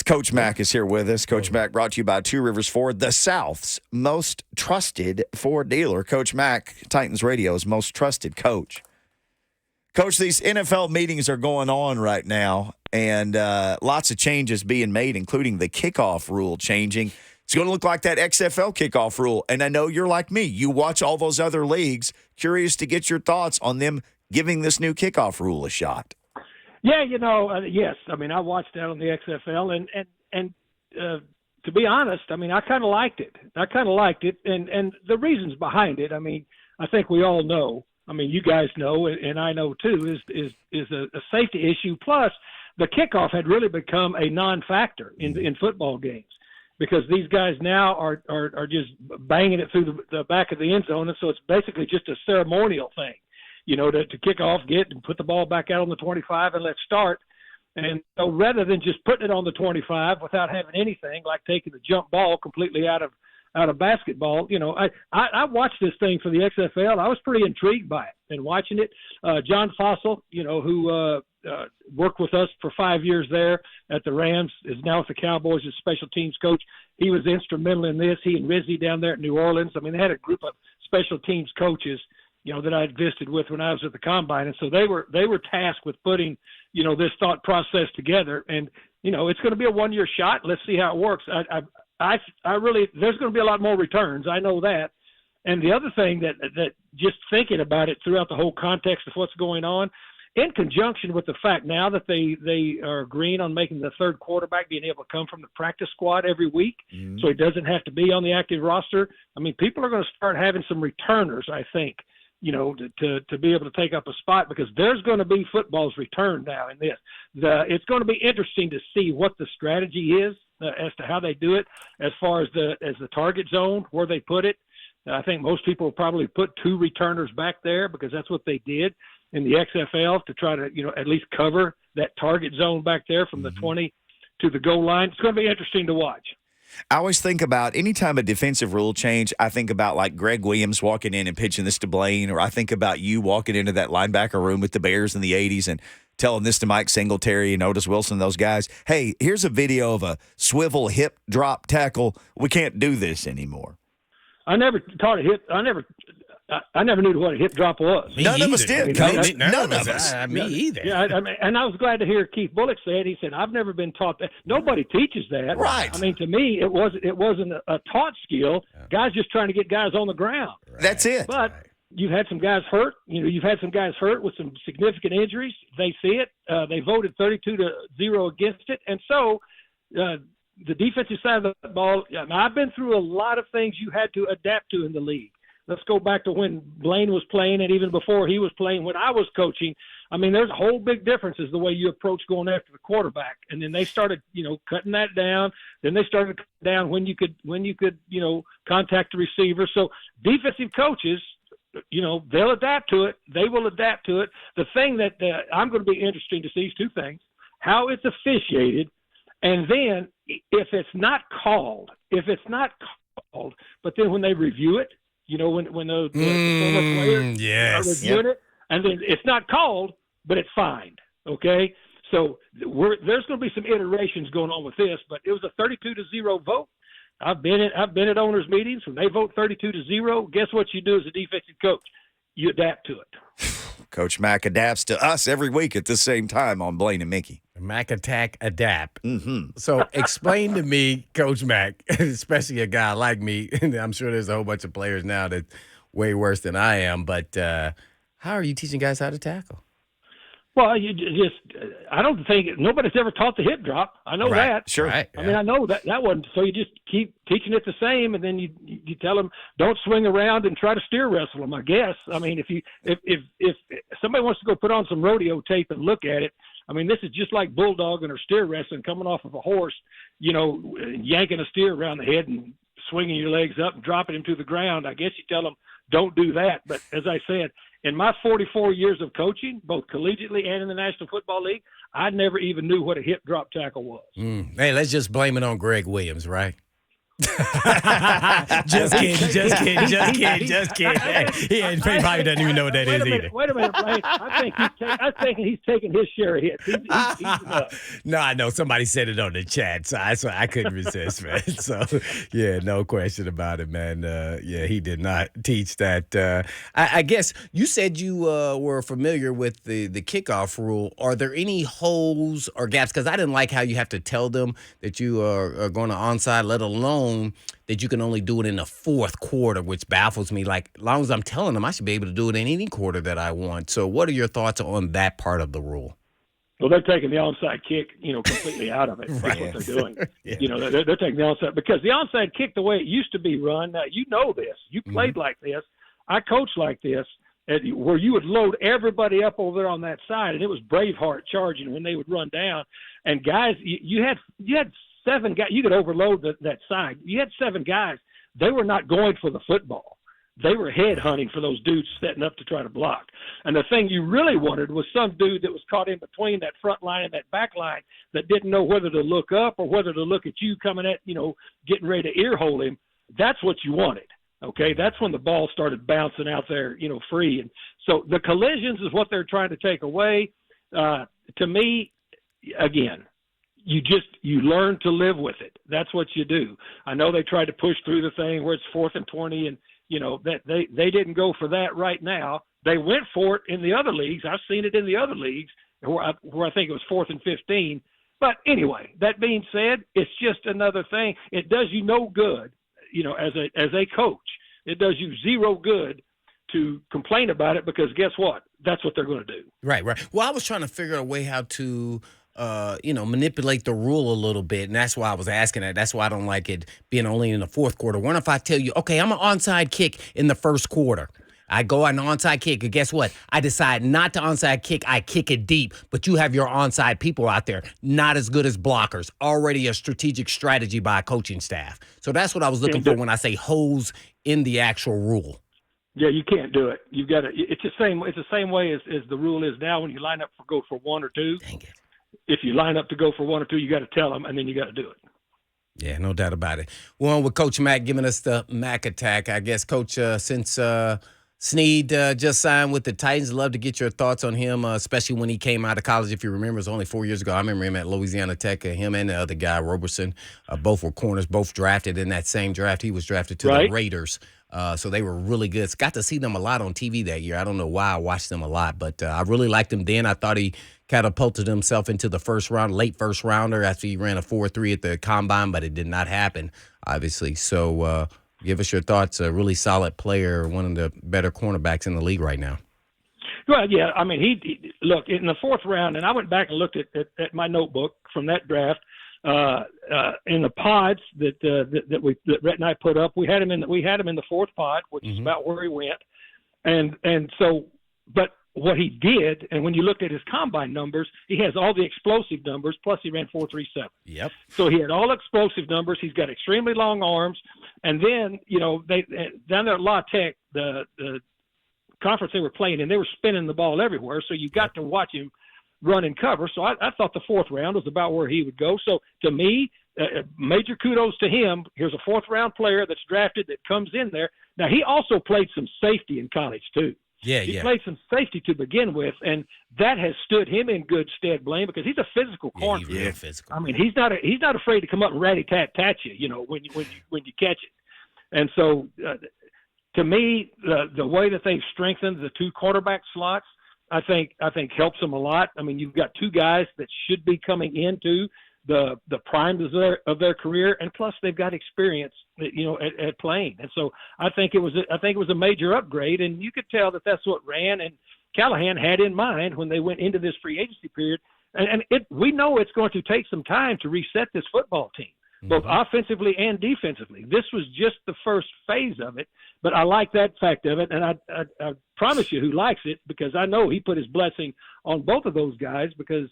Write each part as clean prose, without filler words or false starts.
Coach Mack is here with us. Coach Mack brought to you by Two Rivers Ford, the South's most trusted Ford dealer. Coach Mack, Titans Radio's most trusted coach. Coach, these NFL meetings are going on right now, and lots of changes being made, including the kickoff rule changing. It's going to look like that XFL kickoff rule, and I know you're like me. You watch all those other leagues. Curious to get your thoughts on them giving this new kickoff rule a shot. Yeah, yes. I mean, I watched that on the XFL, and to be honest, I mean, I kind of liked it. And the reasons behind it, I mean, I think we all know. I mean, you guys know, and I know too, is a safety issue. Plus, the kickoff had really become a non-factor in football games because these guys now are just banging it through the back of the end zone, and so it's basically just a ceremonial thing. To kick off, get and put the ball back out on the 25 and let's start. And so rather than just putting it on the 25 without having anything, like taking the jump ball completely out of basketball, I watched this thing for the XFL. I was pretty intrigued by it and watching it. John Fossil, who worked with us for 5 years there at the Rams, is now with the Cowboys as special teams coach. He was instrumental in this. He and Rizzy down there at New Orleans. I mean, they had a group of special teams coaches that I'd visited with when I was at the Combine. And so they were tasked with putting, this thought process together. And, it's going to be a 1-year shot. Let's see how it works. I really, there's going to be a lot more returns. I know that. And the other thing that just thinking about it throughout the whole context of what's going on, in conjunction with the fact now that they are agreeing on making the third quarterback being able to come from the practice squad every week, so he doesn't have to be on the active roster. I mean, people are going to start having some returners, I think, to be able to take up a spot because there's going to be football's return now in this. It's going to be interesting to see what the strategy is as to how they do it as far as the target zone, where they put it. I think most people will probably put 2 returners back there because that's what they did in the XFL to try to, at least cover that target zone back there from the 20 to the goal line. It's going to be interesting to watch. I always think about anytime a defensive rule change, I think about like Greg Williams walking in and pitching this to Blaine, or I think about you walking into that linebacker room with the Bears in the 80s and telling this to Mike Singletary and Otis Wilson, those guys. Hey, here's a video of a swivel hip drop tackle. We can't do this anymore. I never taught a hip. I never knew what a hip drop was. None of us did, Coach. None of us. Me either. Yeah, and I was glad to hear Keith Bullock say it. He said, "I've never been taught that. Nobody teaches that." Right. I mean, to me, it wasn't a taught skill. Guys just trying to get guys on the ground. Right. That's it. But you've had some guys hurt. You've had some guys hurt with some significant injuries. They see it. They voted 32-0 against it, and so. The defensive side of the ball, I've been through a lot of things you had to adapt to in the league. Let's go back to when Blaine was playing and even before he was playing when I was coaching. I mean, there's a whole big difference is the way you approach going after the quarterback. And then they started, cutting that down. Then they started cutting down when you could, contact the receiver. So defensive coaches, they'll adapt to it. They will adapt to it. The thing that I'm going to be interesting to see is 2 things: how it's officiated, and then if it's not called, but then when they review it, when the former players are reviewing it, and then it's not called, but it's fined. Okay, so there's going to be some iterations going on with this, but it was a 32-0 vote. I've been at owners' meetings when they vote 32-0. Guess what you do as a defensive coach? You adapt to it. Coach Mack adapts to us every week at the same time on Blaine and Mickey. Mack Attack Adapt. So explain to me, Coach Mack, especially a guy like me, and I'm sure there's a whole bunch of players now that's way worse than I am, but how are you teaching guys how to tackle? Well, I don't think nobody's ever taught the hip drop. I know that. Sure. Right. I mean, I know that one. So you just keep teaching it the same, and then you tell them don't swing around and try to steer wrestle them. I guess. I mean, if somebody wants to go put on some rodeo tape and look at it, I mean, this is just like bulldogging or steer wrestling, coming off of a horse, yanking a steer around the head and swinging your legs up and dropping him to the ground. I guess you tell them don't do that. But as I said, in my 44 years of coaching, both collegiately and in the National Football League, I never even knew what a hip drop tackle was. Hey, let's just blame it on Greg Williams, right? Just kidding. He probably doesn't even know what that is either. Wait a minute, Blaine. I think he's taking his share of hits. He's enough. No, I know somebody said it on the chat, so I couldn't resist, man. So, yeah, no question about it, man. Yeah, he did not teach that. I guess you said you were familiar with the kickoff rule. Are there any holes or gaps? Because I didn't like how you have to tell them that you are going to onside, let alone that you can only do it in the fourth quarter, which baffles me. Like, as long as I'm telling them, I should be able to do it in any quarter that I want. So what are your thoughts on that part of the rule? Well, they're taking the onside kick, completely out of it. Right. That's what they're doing. Yeah. They're taking the onside because the onside kick, the way it used to be run, now you know this. You played like this. I coached like this, where you would load everybody up over there on that side, and it was Braveheart charging when they would run down. And guys, you had 7 guys. You could overload that side. You had 7 guys. They were not going for the football. They were head hunting for those dudes setting up to try to block. And the thing you really wanted was some dude that was caught in between that front line and that back line that didn't know whether to look up or whether to look at you coming at, getting ready to ear hole him. That's what you wanted. Okay, that's when the ball started bouncing out there, free. And so the collisions is what they're trying to take away. To me, again, you learn to live with it. That's what you do. I know they tried to push through the thing where it's 4th and 20, and that they didn't go for that right now. They went for it in the other leagues. I've seen it in the other leagues where I think it was 4th and 15. But anyway, that being said, it's just another thing. It does you no good, as a coach. It does you zero good to complain about it because guess what? That's what they're going to do. Right. Well, I was trying to figure out a way how to manipulate the rule a little bit. And that's why I was asking that. That's why I don't like it being only in the fourth quarter. What if I tell you, okay, I'm an onside kick in the first quarter. I go on an onside kick, and guess what? I decide not to onside kick. I kick it deep, but you have your onside people out there, not as good as blockers. Already a strategic strategy by a coaching staff. So that's what I was looking for when I say holes in the actual rule. Yeah, you can't do it. You've got to. It's the same way as the rule is now. When you line up for go for 1 or 2. Dang it. If you line up to go for 1 or 2, you got to tell them, and then you got to do it. Yeah, no doubt about it. We're on with Coach Mack giving us the Mack attack. I guess, Coach, since Sneed just signed with the Titans, love to get your thoughts on him, especially when he came out of college. If you remember, it was only 4 years ago. I remember him at Louisiana Tech. Him and the other guy, Roberson, both were corners, both drafted in that same draft. He was drafted to the Raiders. So they were really good. Got to see them a lot on TV that year. I don't know why I watched them a lot, but I really liked him then. I thought he catapulted himself into the first round, late first rounder after he ran a 4.3 at the combine, but it did not happen, obviously. So give us your thoughts. A really solid player, one of the better cornerbacks in the league right now. Well, yeah. I mean, he look in the 4th round, and I went back and looked at my notebook from that draft. In the pods that Rhett and I put up, we had him in the 4th pod, which is about where he went, and so, but what he did, and when you looked at his combine numbers, he has all the explosive numbers, plus he ran 4.37. Yep. So he had all explosive numbers. He's got extremely long arms, and then they down there at La Tech, the conference they were playing in, they were spinning the ball everywhere. So you got to watch him run and cover. So I thought the 4th round was about where he would go. So to me, major kudos to him. Here's a 4th round player that's drafted that comes in there. Now, he also played some safety in college too. He played some safety to begin with, and that has stood him in good stead, Blaine, because he's a physical corner. Yeah, he's real physical. I mean, he's not afraid to come up and rat-tat you, when you catch it. And so, to me, the way that they've strengthened the 2 quarterback slots, I think helps them a lot. I mean, you've got 2 guys that should be coming into the prime of their career, and plus they've got experience, at playing. And so I think it was a major upgrade, and you could tell that that's what Rand and Callahan had in mind when they went into this free agency period. And we know it's going to take some time to reset this football team, both offensively and defensively. This was just the first phase of it, but I like that fact of it, and I promise you who likes it, because I know he put his blessing on both of those guys, because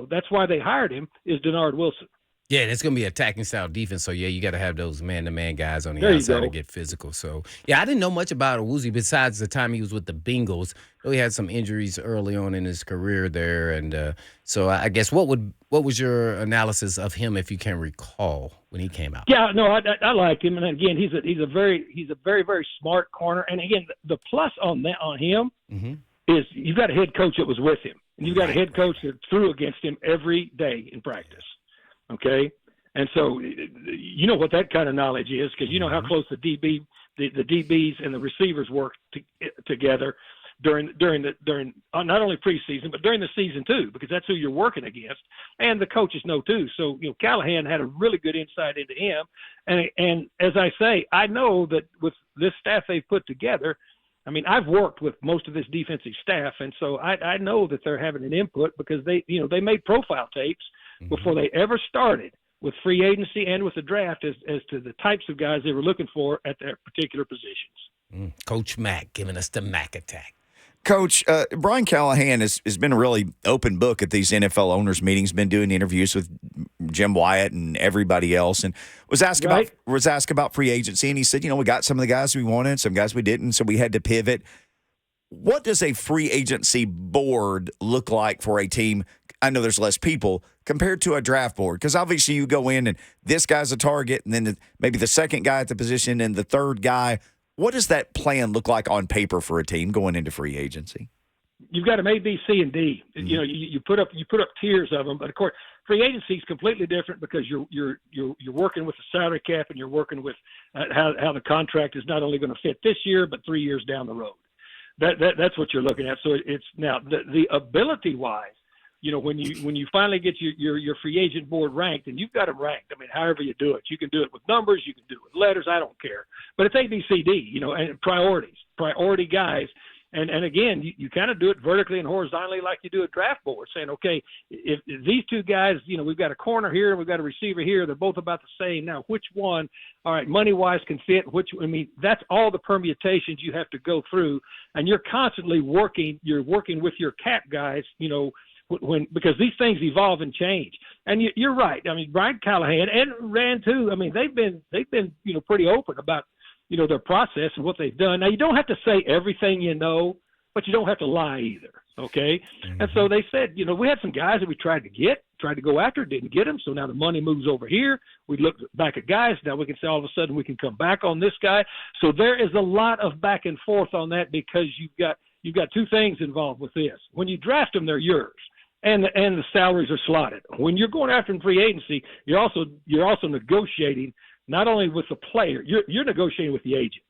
that's why they hired him, is Denard Wilson. Yeah, and it's going to be attacking style defense. So, yeah, you got to have those man-to-man guys on the There you outside go. to get physical. So, yeah, I didn't know much about Awuzie besides the time he was with the Bengals. He had some injuries early on in his career there. And so I guess what was your analysis of him, if you can recall, when he came out? Yeah, no, I like him, and again, he's a very very smart corner. And again, the plus on him is you've got a head coach that was with him, and you've got a head coach that threw against him every day in practice. Okay, and so you know what that kind of knowledge is because you know how close the DBs and the receivers work together during not only preseason but during the season too, because that's who you're working against, and the coaches know too. So Callahan had a really good insight into him, and as I say, I know that with this staff they've put together. I mean, I've worked with most of this defensive staff, and so I know that they're having an input because they made profile tapes before they ever started with free agency and with the draft as to the types of guys they were looking for at their particular positions. Coach Mack giving us the Mack attack. Coach, Brian Callahan has been a really open book at these NFL owners meetings, been doing interviews with Jim Wyatt and everybody else, and was asked about free agency, and he said, we got some of the guys we wanted, some guys we didn't, so we had to pivot. What does a free agency board look like for a team? I know there's less people compared to a draft board because obviously you go in and this guy's a target and then maybe the second guy at the position and the third guy. What does that plan look like on paper for a team going into free agency? You've got them A, B, C, and D. You put up tiers of them, but of course free agency is completely different because you're working with the salary cap and you're working with how the contract is not only going to fit this year but 3 years down the road. That's what you're looking at. So it's now the ability wise. When you finally get your free agent board ranked, and you've got them ranked. I mean, however you do it, you can do it with numbers, you can do it with letters. I don't care, but it's A, B, C, D. And priority guys. And again, you kind of do it vertically and horizontally like you do a draft board, saying, okay, if these two guys, we've got a corner here and we've got a receiver here, they're both about the same. Now, which one, all right, money-wise can fit? That's all the permutations you have to go through, and you're constantly working. You're working with your cap guys, because these things evolve and change. And you're right. I mean, Brian Callahan and Rand too. I mean, they've been pretty open about their process and what they've done. Now you don't have to say everything but you don't have to lie either. Okay. And so they said, we had some guys that we tried to go after, didn't get them. So now the money moves over here. We look back at guys. Now we can say all of a sudden we can come back on this guy. So there is a lot of back and forth on that because you've got two things involved with this. When you draft them, they're yours. And the salaries are slotted. When you're going after in free agency, you're also negotiating not only with the player, you're negotiating with the agent.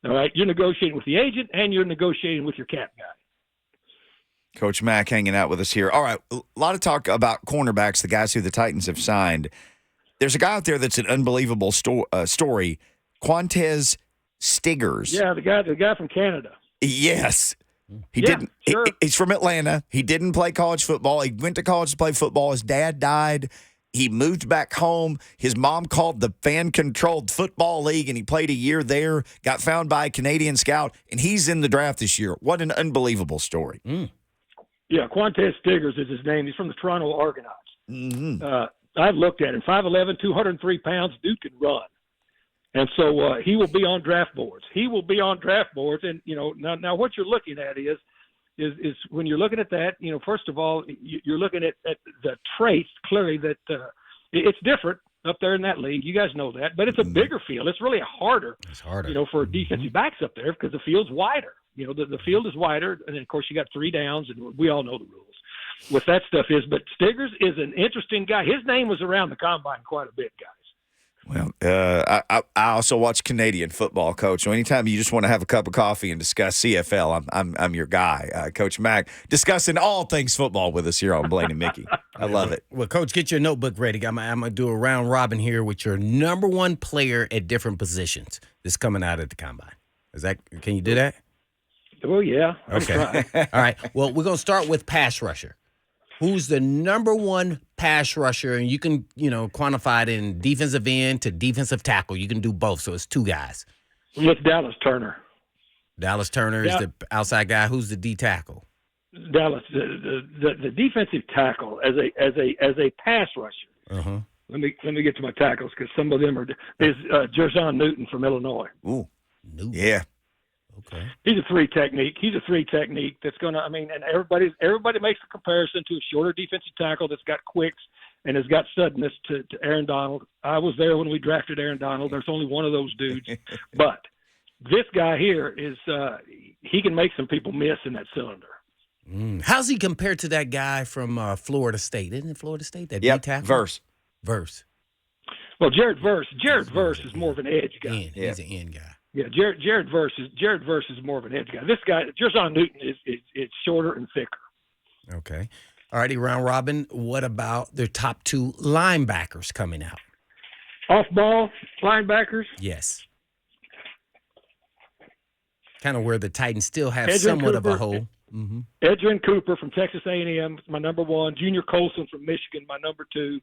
All right, you're negotiating with the agent and you're negotiating with your cap guy. Coach Mack hanging out with us here. All right, a lot of talk about cornerbacks, the guys who the Titans have signed. There's a guy out there that's an unbelievable story, Quantez Stiggers. Yeah, the guy from Canada. Yes. Sure. He's from Atlanta. He didn't play college football. He went to college to play football. His dad died. He moved back home. His mom called the fan-controlled football league, and he played a year there, got found by a Canadian scout, and he's in the draft this year. What an unbelievable story. Yeah, Quantez Stiggers is his name. He's from the Toronto Argonauts. I've looked at him. 5'11", 203 pounds. Dude can run. And so he will be on draft boards. And now what you're looking at is when you're looking at that, first of all, you're looking at the traits clearly that it's different up there in that league. You guys know that, but it's a bigger field. It's really harder. It's harder, for defensive backs up there because the field's wider. The field is wider, and then of course you got 3 downs, and we all know the rules with that stuff But Stiggers is an interesting guy. His name was around the combine quite a bit, guys. Well, I also watch Canadian football, Coach. So anytime you just want to have a cup of coffee and discuss CFL, I'm your guy, Coach Mack, discussing all things football with us here on Blaine and Mickey. I love it. Well, Coach, get your notebook ready. I'm going to do a round robin here with your number one player at different positions that's coming out at the combine. Can you do that? Oh, yeah. Okay. All right. Well, we're going to start with pass rusher. Who's the number one pass rusher? And you can, quantify it in defensive end to defensive tackle. You can do both. So it's 2 guys. It's Dallas Turner. Dallas Turner is the outside guy. Who's the D tackle? Dallas, the defensive tackle as a pass rusher. Let me get to my tackles because some of them are. There's Jer'Zhan Newton from Illinois. Ooh, Newton. yeah. Okay. He's a three technique. That's going to. I mean, and everybody makes a comparison to a shorter defensive tackle that's got quicks and has got suddenness to Aaron Donald. I was there when we drafted Aaron Donald. There's only one of those dudes, but this guy here is he can make some people miss in that cylinder. How's he compared to that guy from Florida State? Isn't it Florida State? That Yep, tackle? Verse. Well, Jared Verse is more of an edge guy. He's an end guy. Yeah, Jared Verse is more of an edge guy. This guy, Jer'Zhan Newton, is shorter and thicker. Okay. All righty, round robin. What about their top 2 linebackers coming out? Off-ball linebackers? Yes. Kind of where the Titans still have Edgerrin somewhat Cooper, of a hole. Mm-hmm. Edgerrin Cooper from Texas A&M, my number 1. Junior Colson from Michigan, my number 2.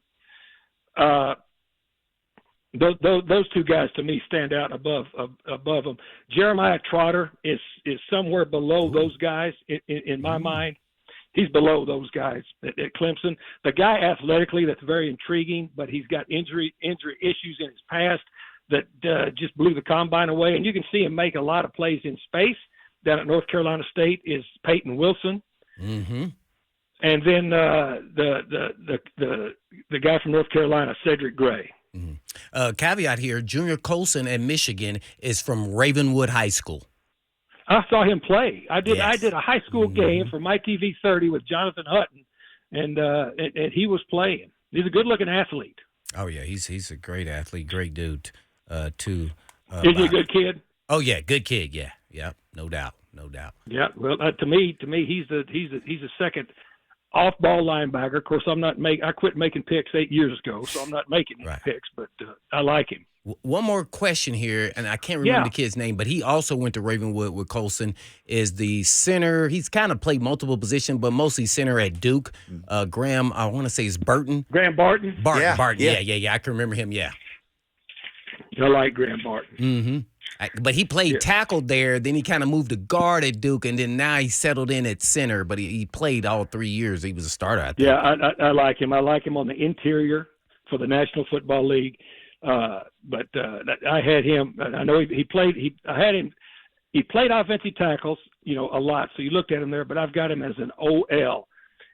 Those 2 guys to me stand out above them. Jeremiah Trotter is somewhere below those guys in my mind. He's below those guys at Clemson. The guy athletically that's very intriguing, but he's got injury issues in his past that just blew the combine away. And you can see him make a lot of plays in space. Down at North Carolina State is Peyton Wilson. Mm-hmm. And then the guy from North Carolina, Cedric Gray. Mm-hmm. Caveat here, Junior Colson at Michigan is from Ravenwood High School. I saw him play. I did a high school Mm-hmm. game for my TV 30 with Jonathan Hutton, and he was playing. He's a good-looking athlete. Oh, yeah, he's a great athlete, great dude, too. Is he a good kid? Oh, yeah, good kid, yeah. Yep, no doubt. Yeah, well, to me, he's the second off-ball linebacker. Of course, I quit making picks 8 years ago, so I'm not making any picks, but I like him. One more question here, and I can't remember the kid's name, but he also went to Ravenwood with Colson, is the center. He's kind of played multiple positions, but mostly center at Duke. Graham, I want to say it's Burton. Graham Barton? Barton. Yeah. I can remember him, yeah. I like Graham Barton. Mm-hmm. But he played tackle there, then he kind of moved to guard at Duke, and then now he settled in at center, but he played all 3 years. He was a starter, I think. Yeah, I like him. I like him on the interior for the National Football League. But I had him. I know he played. I had him. He played offensive tackles, a lot. So you looked at him there. But I've got him as an OL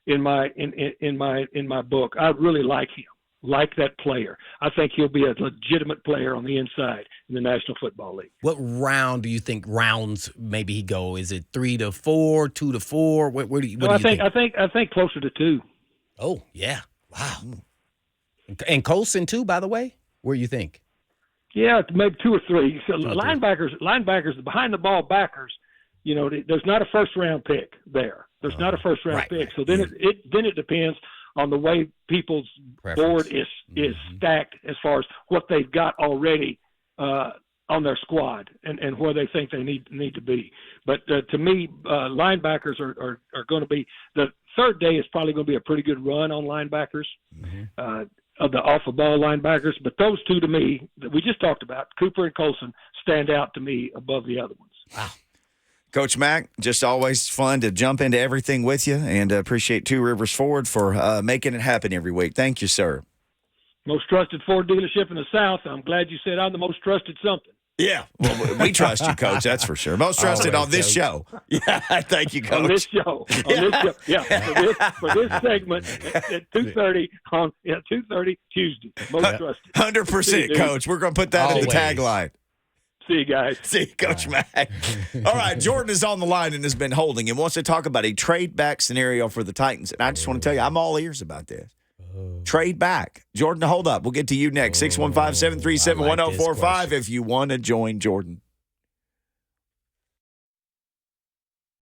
in my book. I really like him. Like that player. I think he'll be a legitimate player on the inside in the National Football League. What round do you think rounds maybe he go? Is it 3 to 4, 2 to 4? Where do you think? I think closer to 2. Oh yeah, wow. And Colson too, by the way. Where do you think? Yeah, maybe 2 or 3. So linebackers, behind the ball backers. There's not a first round pick there. There's not a first round pick. So then it depends on the way people's board is stacked as far as what they've got already on their squad and where they think they need to be. But to me, linebackers are going to be – the third day is probably going to be a pretty good run on linebackers, of the off-the-ball linebackers. But those 2 to me that we just talked about, Cooper and Colson, stand out to me above the other ones. Wow. Coach Mack, just always fun to jump into everything with you, and appreciate Two Rivers Ford for making it happen every week. Thank you, sir. Most trusted Ford dealership in the South. I'm glad you said I'm the most trusted something. Yeah, well, we trust you, Coach. That's for sure. Most trusted on this show. Yeah, thank you, Coach. On this show, for this segment at 2:30 on 2:30 Tuesday. Most trusted. 100%, Coach. We're going to put that in the tagline. See you guys. See you, Coach Mack. All right, Jordan is on the line and has been holding and wants to talk about a trade back scenario for the Titans. And I just want to tell you, I'm all ears about this. Trade back. Jordan, hold up. We'll get to you next. 615-737-1045 if you want to join Jordan.